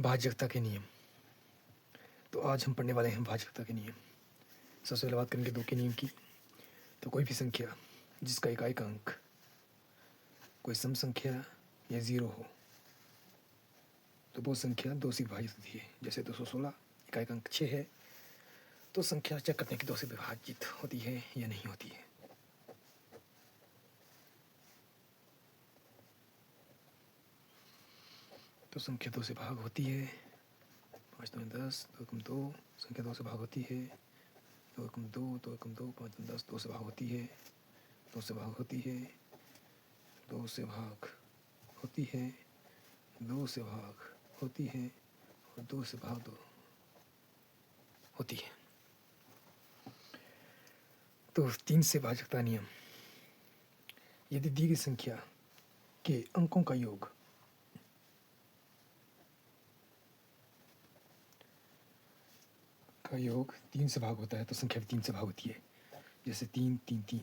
भाज्यता के नियम। तो आज हम पढ़ने वाले हैं भाज्यता के नियम। सबसे पहले बात करेंगे दो के नियम की। तो कोई भी संख्या जिसका इकाई का अंक कोई सम संख्या या ज़ीरो हो तो वो संख्या दो से विभाजित होती है। जैसे 216 इकाई का अंक 6 है तो संख्या चेक करते हैं कि दो से विभाजित होती है या नहीं होती है। तो संख्या दो से भाग होती है। 5 2 10, 2 एकम 2, संख्या दो से भाग होती है। 2 एकम 2, 2 एकम 2, 5 10, 2 से भाग होती है। 2 से भाग होती है। 2 से भाग होती है। 2 से भाग होती है और 2 से भाग 2 होती है। तो 3 से भाजकता नियम। यदि दी गई संख्या के अंकों का योग योग 3 से भाग होता है तो संख्या भी 3 से भाग होती है। जैसे 3 3 3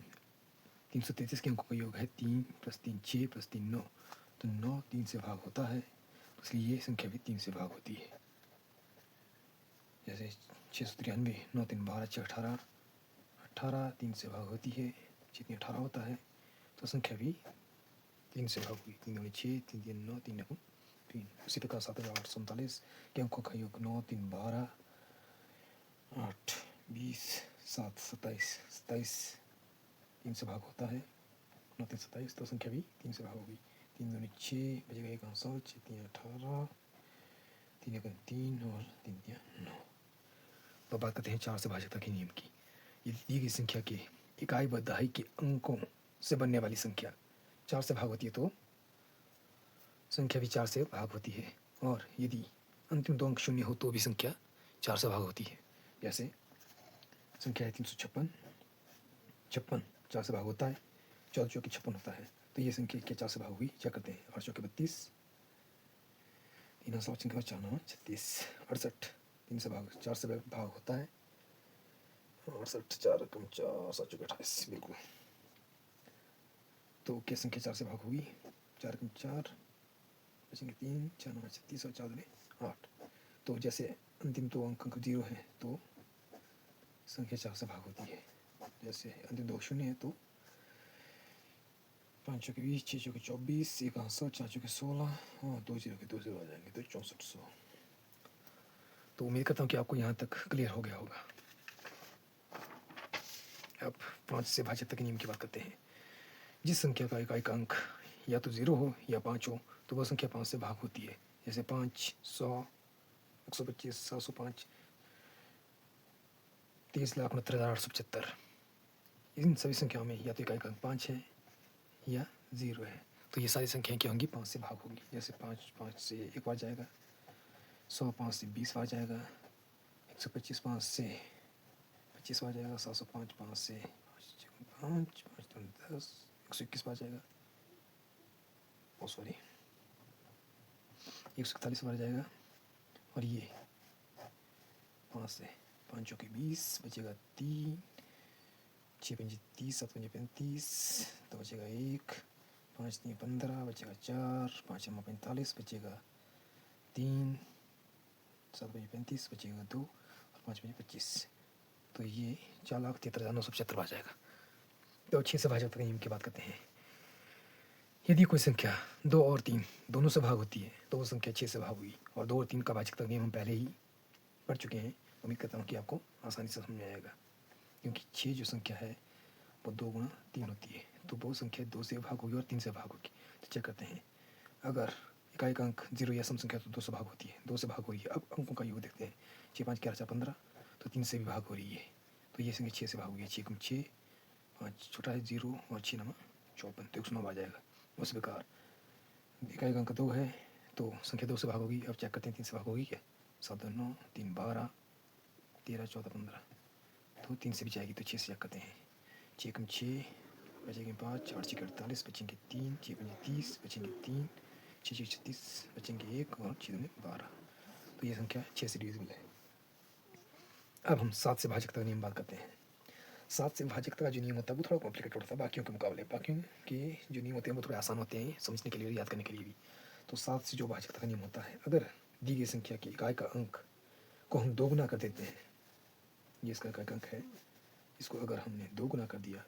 333 के अंकों का योग है 3 + 3 6 + 3 9। तो 9 3 से भाग होता है तो इसलिए ये संख्या भी 3 से भाग होती है। जैसे 693 9 3 12 6 18 18 3 से भाग होती है। 6 3 18 होता है तो संख्या भी 3 से भाग हुई। 3 दूनी 6 3 3 9 3 9 3। उसी प्रकार 7 8 47 के अंकों का योग 9 3 12 8 20 7 27 27 3 से भाग होता है। 9 3 27 तो संख्या भी 3 से भाग होगी। 3 दूनी 6 बचेगा 1 आंसर 6 3 18 3 1 3 और 3 3 9। तो बात करते हैं 4 से भाजकता के नियम की। यदि दी गई संख्या के इकाई व दहाई के अंकों से बनने वाली संख्या 4 से भाग होती है तो संख्या भी 4 से भाग होती है। और यदि अंतिम दो अंक शून्य हो तो भी संख्या 4 से भाग होती है। जैसे संख्या है 356 56 4 से भाग होता है। 14 चौके 56 होता है तो ये संख्या क्या 4 से भाग हुई। क्या करते हैं 8 चौके 32 3 आंसर बचने के बाद 4 9 36 68 3 से भाग 4 से भाग होता है। 68 4 कम 4 7 चौके 28 बिल्कुल। तो क्या संख्या 4 से भाग होगी। 4 कम 4 बचेंगे 3 4 9 36 और 4 दूनी 8। तो जैसे अंतिम दो अंक 0 है तो संख्या 4 से भाग होती है। जैसे अंतिम दो शून्य है तो 5 चौके 20 6 चौके 24 1 आंसर 4 चौके 16 और 2 0 के 2 0 आ जाएंगे तो 6400। तो उम्मीद करता हूँ कि आपको यहाँ तक क्लियर हो गया होगा। अब 5 से भाजकता के नियम की बात करते हैं। जिस संख्या का इकाई का अंक या तो 0 हो या 5 हो तो वह संख्या 5 से भाग होती है। जैसे 5 100 125 705 30,69,875। इन सभी संख्याओं में या तो इकाई का अंक 5 है या 0 है तो ये सारी संख्याएं क्या होंगी 5 से भाग होंगी। जैसे 5 5 से 1 बार जाएगा। 100 5 से 20 बार जाएगा। 125 5 से 25 बार जाएगा। 705 5 से 5 5 10 121 बार जाएगा। ओ सॉरी 141 बार जाएगा। और ये 5 से 5 चौके 20 बचेगा 3 6 पंजे 30 7 पंजे 35 तो बचेगा 1 5 3 15 बचेगा 4 5 6 45 बचेगा 3 7 पंजे 35 बचेगा 2 और 5 पंजे 25। तो ये 4,73,975 आ जाएगा। तो 6 से भाजकता के नियम की बात करते हैं। यदि कोई संख्या 2 और 3 दोनों से भाग होती है तो वो संख्या 6 से भाग हुई। और 2 और 3 का भाजकता नियम हम पहले ही पढ़ चुके हैं। उम्मीद करता हूँ कि आपको आसानी से समझ में आएगा क्योंकि 6 जो संख्या है वो 2 गुणा 3 होती है तो वो संख्या 2 से भाग होगी और 3 से भाग होगी। तो चेक करते हैं। अगर इकाई का अंक 0 या सम संख्या तो 2 से भाग होती है। 2 से भाग हो रही है। अब अंकों का योग देखते हैं। 6 5 11 4 15 तो 3 से भी भाग हो रही है तो ये संख्या 6 से भाग होगी। 6 कम 6 5 छोटा है 0 और 6 9 54 तो 109 आ जाएगा। उस प्रकार इकाई का अंक 2 है तो संख्या 2 से भाग होगी। अब चेक करते हैं 3 से भाग होगी क्या। 7 2 9 3 12 13 14 15 तो 3 से भी जाएगी तो 6 से चेक करते हैं। 6 कम 6 बचेंगे 5 8 6 48 बचेंगे 3 6 पंजे 30 बचेंगे 3 6 6 36 बचेंगे 1 और 6 दूनी 12 तो ये संख्या 6 से डिविजिबल है। अब हम 7 से भाजकता का नियम बात करते हैं। 7 से भाजकता का जो नियम होता है वो थोड़ा कॉम्प्लिकेटेड होता है बाकियों के मुकाबले। बाकियों के जो नियम होते हैं वो थोड़े आसान होते हैं समझने के लिए और याद करने के लिए भी। तो 7 से जो भाजकता का नियम होता है अगर दी गई संख्या की इकाई का अंक को हम 2 गुना कर देते हैं, ये इसका इकाई का अंक है, इसको अगर हमने 2 गुना कर दिया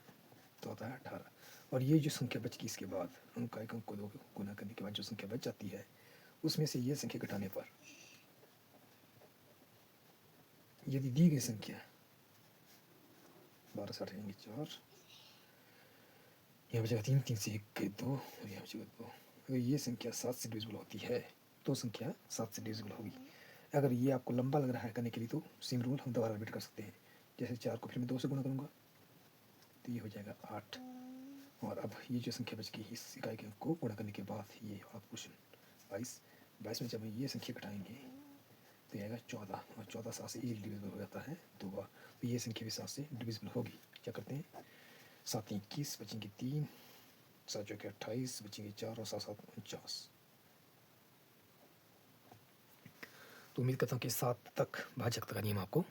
तो होता है 18। और ये जो संख्या बच गई इसके बाद अंक का एक अंक को 2 गुना करने के बाद जो संख्या बच जाती है उसमें से ये संख्या घटाने पर यदि दी गई संख्या 12 से 8 जाएंगे 4, यहाँ बचेगा 3, 3 से 1 गए 2 और यहाँ बचेगा 2। अगर ये संख्या 7 से डिविजिबल होती है तो संख्या 7 से डिविजिबल होगी। अगर ये आपको लंबा लग रहा है करने के लिए तो सेम रूल हम दोबारा रिपीट कर सकते हैं। जैसे 4 को फिर मैं 2 से गुणा करूँगा तो ये हो जाएगा 8। और अब ये जो संख्या बच गई इस इकाई के अंक को गुणा करने के बाद ये आप क्वेश्चन 22 में जब हम ये संख्या घटाएंगे तो आएगा 14 और 14 7 से इजीली डिविजिबल हो जाता है 2 बार। तो ये संख्या भी 7 से डिविजिबल होगी। क्या करते हैं, 7 21 बचेंगे 3, 7 चौके 28 बचेंगे 4 और 7 7 49। तो उम्मीद करता हूँ कि 7 तक भाजकता का नियम आपको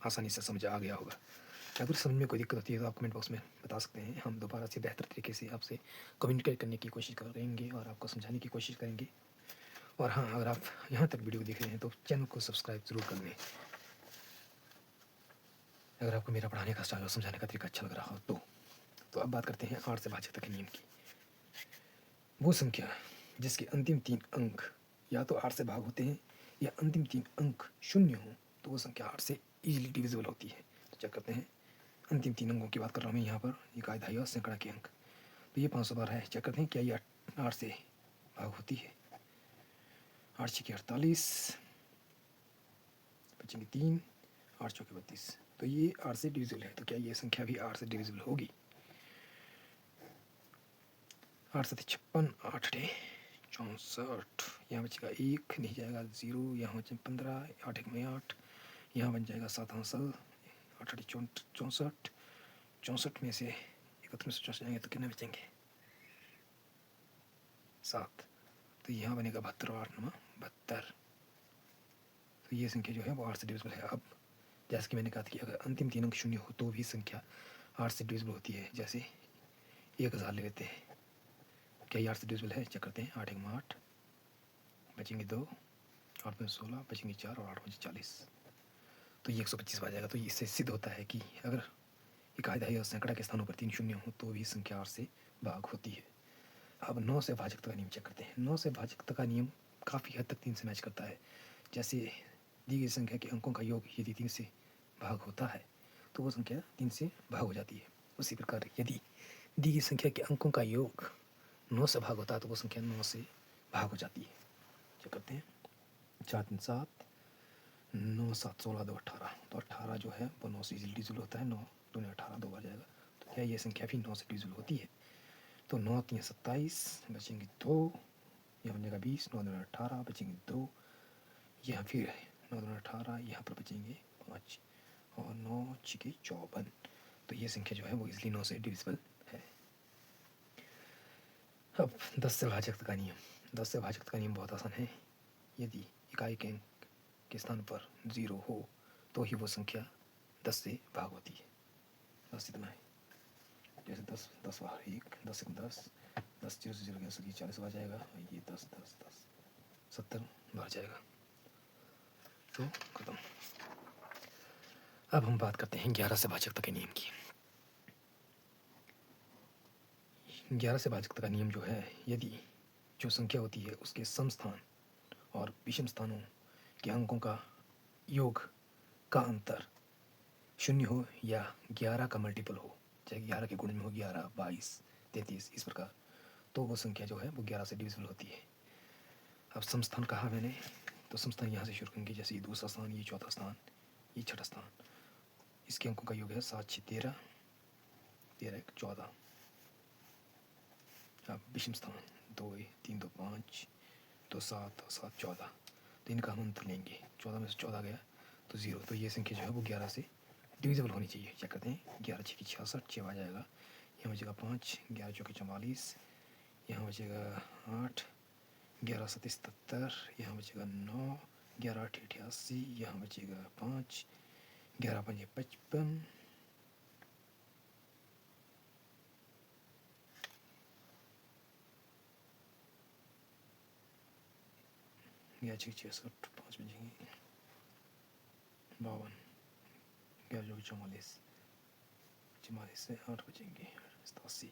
आसानी से समझ आ गया होगा। अगर समझ में कोई दिक्कत होती है तो आप कमेंट बॉक्स में बता सकते हैं। हम दोबारा से बेहतर तरीके से आपसे कम्युनिकेट करने की कोशिश करेंगे और आपको समझाने की कोशिश करेंगे। और हाँ, अगर आप यहाँ तक वीडियो देख रहे हैं तो चैनल को सब्सक्राइब ज़रूर कर लें। अगर आपको मेरा पढ़ाने का स्टाइल और समझाने का तरीका अच्छा लग रहा हो तो अब बात करते हैं 8 से भाजकता के नियम की। वो संख्या जिसके अंतिम 3 अंक या तो 8 से भाग होते हैं या अंतिम 3 अंक 0 हों तो वो संख्या 8 से ईजिली डिविजिबल होती है। तो चेक करते हैं, अंतिम 3 अंकों की बात कर रहा हूँ मैं यहाँ पर, इकाई, दहाई और सैकड़ा के अंक। तो ये 512 है। चेक करते हैं क्या ये 8 से भाग होती है। 8 छक्के 48 बचेंगे 3, 8 चौके 32। तो ये 8 से डिविजिबल है। तो क्या ये संख्या भी 8 से डिविजिबल होगी। 8 7 56, 8 64, यहाँ बचेगा 1, नहीं जाएगा 0, यहाँ बचे 15, 8 1 में 8, यहाँ बन जाएगा 7 हासिल, 8 8 64, 64 में से 31 में से 64 जाएंगे तो कितने बचेंगे 7। तो यहाँ बनेगा 72 और 8 9 72। तो ये संख्या जो है वो 8 से डिविजिबल है। अब जैसे कि मैंने कहा था कि अगर अंतिम 3 अंक 0 हो तो भी संख्या 8 से डिविजिबल होती है। जैसे 1000 ले लेते हैं, क्या ये 8 से डिविजिबल है। चेक करते हैं, 8 1 में 8 बचेंगे 2, 8 में 16 बचेंगे 4 और 8 में 40। तो ये 125 आ जाएगा। तो इससे सिद्ध होता है कि अगर इकाई, दहाई और सैकड़ा के स्थानों पर 3 0 हो तो भी संख्या 8 से भाग होती है। अब 9 से भाजकता का नियम चेक करते हैं। 9 से भाजकता का नियम काफ़ी हद तक 3 से मैच करता है। जैसे दी गई संख्या के अंकों का योग यदि 3 से भाग होता है तो वो संख्या 3 से भाग हो जाती है। उसी प्रकार यदि दी गई संख्या के अंकों का योग 9 से भाग होता है तो वो संख्या 9 से भाग हो जाती है। चेक करते हैं, 4 3 7, 9 7 16 2 18। तो 18 जो है वो 9 से इजीली डिविजिबल होता है। 9 2 18 2 बार जाएगा। तो क्या ये संख्या भी 9 से डिविजिबल होती है। तो 9 3 27 बचेंगे 2, यहाँ बन जाएगा 20, 9 2 18 बचेंगे 2, यहाँ फिर 9 2 18, यहाँ पर बचेंगे 5 और 9 6 54। तो ये संख्या जो है वो इजली 9 से डिविजिबल है। अब 10 से भाजकता का नियम। 10 से भाजकता का नियम बहुत आसान है। यदि इकाई के अंक के स्थान पर 0 हो तो ही वो संख्या 10 से भाग होती है। बस इतना है। जैसे 10 10 बार 1, 10 1 10, 10 0 से 0 गया 40 बार जाएगा, ये 10 10 10 70 बार जाएगा। तो खत्म। अब हम बात करते हैं 11 से भाजकता के नियम की। 11 से भाजकता का नियम जो है, यदि जो संख्या होती है उसके सम स्थान और विषम स्थानों के अंकों का योग का अंतर 0 हो या 11 का मल्टीपल हो, चाहे 11 के गुण में हो 11 22 33 इस प्रकार, तो वो संख्या जो है वो 11 से डिविजिबल होती है। अब समस्थान कहा मैंने, तो समस्थान यहाँ से शुरू करेंगे। जैसे ये दूसरा स्थान, ये चौथा स्थान, ये छठा स्थान, इसके अंकों का योग है 7 6 13, 13 1 14। अब विषम स्थान 2 3 2 5, 2 7 और 7 14। तो इनका हम अंतर लेंगे, 14 में से 14 गया तो 0। तो ये संख्या जो है वो 11 से डिविजिबल होनी चाहिए। क्या करते हैं, 11 6 66 6 आ जाएगा, यहाँ बचेगा 5, 11 चौके 44, यहाँ बचेगा 8, 11 7 77, यहाँ बचेगा 9, 11 8 88, यहाँ बचेगा 5, 11 5 55, 11 छः 66, 5 बजेंगे 52, 11 चौके 44, 44 से 8 बजेंगे 87,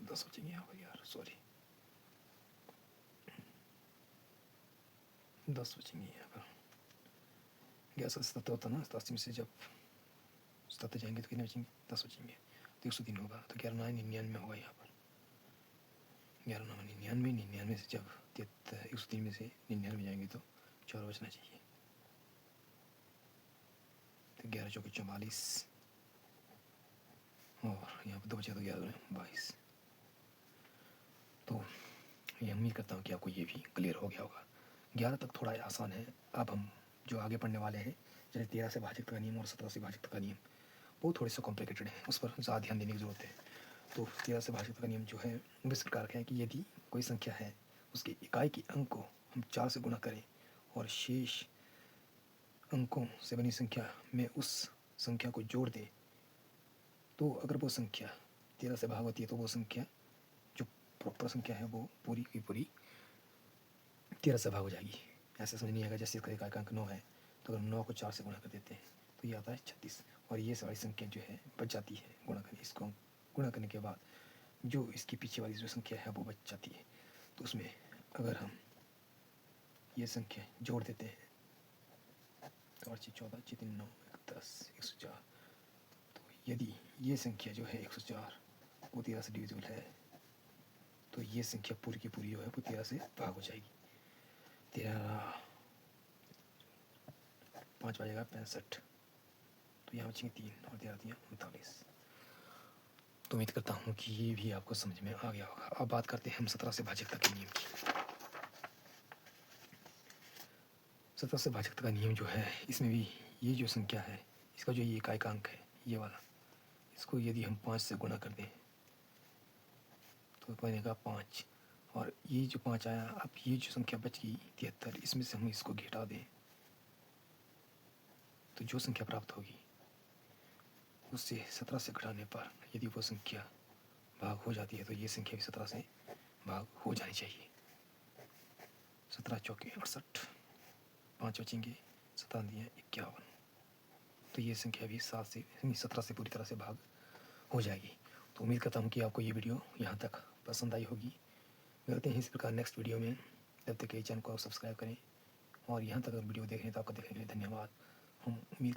10 बजेंगे यहाँ पर यार, सॉरी 10 बजेंगे यहाँ पर। 1177 होता ना, 87 में से जब 77 जाएंगे तो कितने बचेंगे, 10 बचेंगे, तो 103 होगा, तो 11 9 99 होगा यहाँ पर। 11 9 99, 99 से जब 103 में से 99 जाएंगे तो 4 बचना चाहिए, तो 11 चौके 44, और यहाँ पर 2 बचे तो 11 22। तो ये उम्मीद करता हूँ कि आपको ये भी क्लियर हो गया होगा। 11 तक थोड़ा आसान है। अब हम जो आगे पढ़ने वाले हैं, जैसे 13 से भाजक का नियम और 17 से भाजक का नियम, वो थोड़े से कॉम्प्लिकेटेड है, उस पर ज़्यादा ध्यान देने की ज़रूरत है। तो 13 से भाजक का नियम जो है वो इस प्रकार का है कि यदि कोई संख्या है, उसकी इकाई के अंक को हम 4 से गुणा करें और शेष अंकों से बनी संख्या में उस संख्या को जोड़ दें, तो अगर वो संख्या 13 से भाग होती है तो वो संख्या जो प्रॉपर संख्या है वो पूरी की पूरी 13 से भाग हो जाएगी। ऐसा समझ नहीं आएगा जैसे इसका इकाई का अंक 9 है, तो अगर 9 को 4 से गुणा कर देते हैं तो ये आता है 36, और ये सारी संख्या जो है बच जाती है गुणा करने, इसको गुणा करने के बाद जो इसकी पीछे वाली जो संख्या है वो बच जाती है। तो उसमें अगर हम ये संख्या जोड़ देते हैं, 4 6 14 6 3 9 1 10 104, तो यदि ये संख्या जो है 104 वो 13 से डिविजिबल है, तो ये संख्या पूरी की पूरी जो है वो 13 से भाग हो जाएगी। 13 5 बजेगा 65, तो यहाँ बचेंगे 3 और 13 दिया 39। तो उम्मीद करता हूँ कि ये भी आपको समझ में आ गया होगा। अब बात करते हैं हम 17 से भाजकता के नियम की। 17 से भाजकता का नियम जो है, इसमें भी ये जो संख्या है, इसका जो ये इकाई का अंक है ये वाला, इसको यदि हम 5 से गुणा कर दें तो बनेगा 5, और ये जो 5 आया, अब ये जो संख्या बच गई 73, इसमें से हम इसको घटा दें तो जो संख्या प्राप्त होगी उससे 17 से घटाने पर यदि वो संख्या भाग हो जाती है तो ये संख्या भी 17 से भाग हो जानी चाहिए। 17 चौके 68, 5 बचेंगे, 17 दिए 51, तो ये संख्या भी 17 से पूरी तरह से भाग हो जाएगी। तो उम्मीद करता हूँ कि आपको ये वीडियो यहाँ तक पसंद आई होगी। मिलते हैं इस प्रकार नेक्स्ट वीडियो में, तब तक के चैनल को सब्सक्राइब करें, और यहाँ तक अगर वीडियो देख रहे हैं तो आपका देखने के लिए धन्यवाद। हम उम्मीद